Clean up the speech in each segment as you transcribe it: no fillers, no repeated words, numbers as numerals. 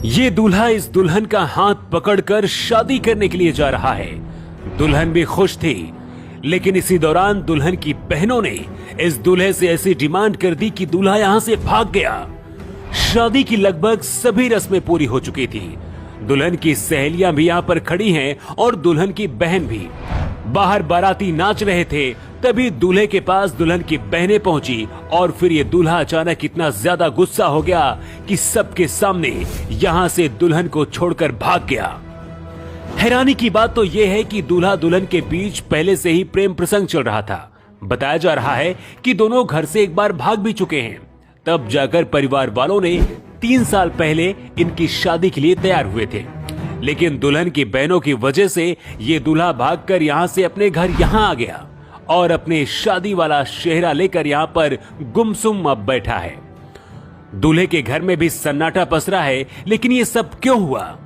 ये दूल्हा इस दुल्हन का हाथ पकड़कर शादी करने के लिए जा रहा है। दुल्हन भी खुश थी, लेकिन इसी दौरान दुल्हन की बहनों ने इस दूल्हे से ऐसी डिमांड कर दी कि दूल्हा यहां से भाग गया। शादी की लगभग सभी रस्में पूरी हो चुकी थी। दुल्हन की सहेलियां भी यहाँ पर खड़ी हैं और दुल्हन की बहन भी। बाहर बाराती नाच रहे थे, तभी दूल्हे के पास दुल्हन की बहनें पहुंची और फिर ये दूल्हा अचानक इतना ज्यादा गुस्सा हो गया कि सबके सामने यहाँ से दुल्हन को छोड़कर भाग गया। हैरानी की बात तो यह है कि दूल्हा दुल्हन के बीच पहले से ही प्रेम प्रसंग चल रहा था। बताया जा रहा है कि दोनों घर से एक बार भाग भी चुके हैं। तब जाकर परिवार वालों ने 3 साल पहले इनकी शादी के लिए तैयार हुए थे, लेकिन दुल्हन की बहनों की वजह से ये दूल्हा भागकर यहाँ से अपने घर यहाँ आ गया और अपने शादी वाला चेहरा लेकर यहाँ पर गुमसुम अब बैठा है। दूल्हे के घर में भी सन्नाटा पसरा है, लेकिन ये सब क्यों हुआ?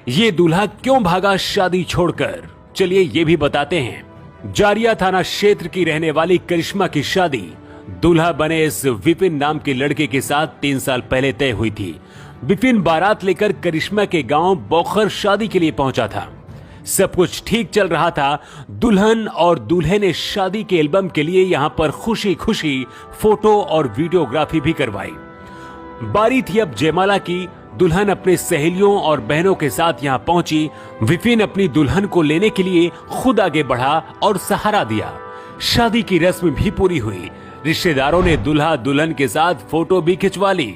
ये दूल्हा क्यों भागा शादी छोड़कर? चलिए ये भी बताते हैं। जारिया थाना क्षेत्र की रहने वाली करिश्मा की शादी दूल्हा बने इस विपिन नाम के लड़के के साथ 3 साल पहले तय हुई थी। विपिन बारात लेकर करिश्मा के गांव बोखर शादी के लिए पहुंचा था। सब कुछ ठीक चल रहा था। दुल्हन और दूल्हे ने शादी के एल्बम के लिए यहां पर खुशी खुशी फोटो और वीडियोग्राफी भी करवाई। बारी थी अब जयमाला की। दुल्हन अपने सहेलियों और बहनों के साथ यहां पहुंची। विपिन अपनी दुल्हन को लेने के लिए खुद आगे बढ़ा और सहारा दिया। शादी की रस्म भी पूरी हुई। रिश्तेदारों ने दूल्हा दुल्हन के साथ फोटो भी खिंचवा ली,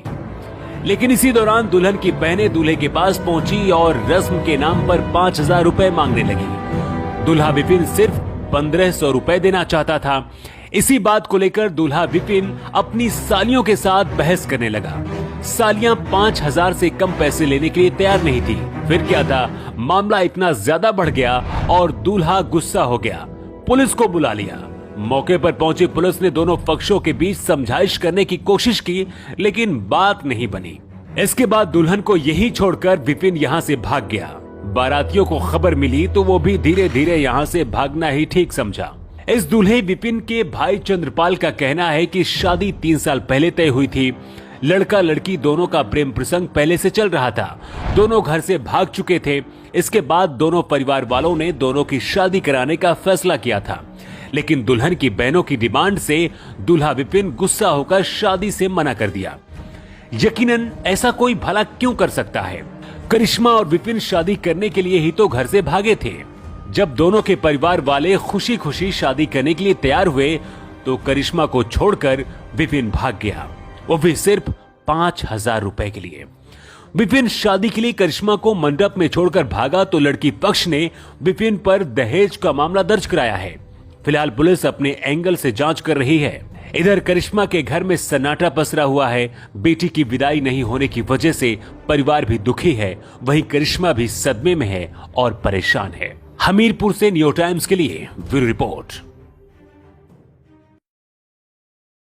लेकिन इसी दौरान दुल्हन की बहनें दूल्हे के पास पहुंची और रस्म के नाम पर 5000 रुपए मांगने लगी। दूल्हा विपिन सिर्फ 1500 रुपए देना चाहता था। इसी बात को लेकर दूल्हा विपिन अपनी सालियों के साथ बहस करने लगा। सालियां 5000 से कम पैसे लेने के लिए तैयार नहीं थी। फिर क्या था, मामला इतना ज्यादा बढ़ गया और दूल्हा गुस्सा हो गया। पुलिस को बुला लिया। मौके पर पहुंची पुलिस ने दोनों पक्षों के बीच समझाइश करने की कोशिश की, लेकिन बात नहीं बनी। इसके बाद दुल्हन को यही छोड़कर विपिन यहां से भाग गया। बारातियों को खबर मिली तो वो भी धीरे धीरे यहां से भागना ही ठीक समझा। इस दूल्हे विपिन के भाई चंद्रपाल का कहना है कि शादी 3 साल पहले तय हुई थी। लड़का लड़की दोनों का प्रेम प्रसंग पहले से चल रहा था। दोनों घर से भाग चुके थे। इसके बाद दोनों परिवार वालों ने दोनों की शादी कराने का फैसला किया था, लेकिन दुल्हन की बहनों की डिमांड से दूल्हा विपिन गुस्सा होकर शादी से मना कर दिया। यकीनन ऐसा कोई भला क्यों कर सकता है? करिश्मा और विपिन शादी करने के लिए ही तो घर से भागे थे। जब दोनों के परिवार वाले खुशी खुशी शादी करने के लिए तैयार हुए तो करिश्मा को छोड़कर विपिन भाग गया, वो भी सिर्फ 5000 रुपए के लिए। विपिन शादी के लिए करिश्मा को मंडप में छोड़कर भागा तो लड़की पक्ष ने विपिन पर दहेज का मामला दर्ज कराया है। फिलहाल पुलिस अपने एंगल से जांच कर रही है। इधर करिश्मा के घर में सन्नाटा पसरा हुआ है। बेटी की विदाई नहीं होने की वजह से परिवार भी दुखी है, वहीं करिश्मा भी सदमे में है और परेशान है। हमीरपुर से न्यू टाइम्स के लिए ब्यूरो रिपोर्ट।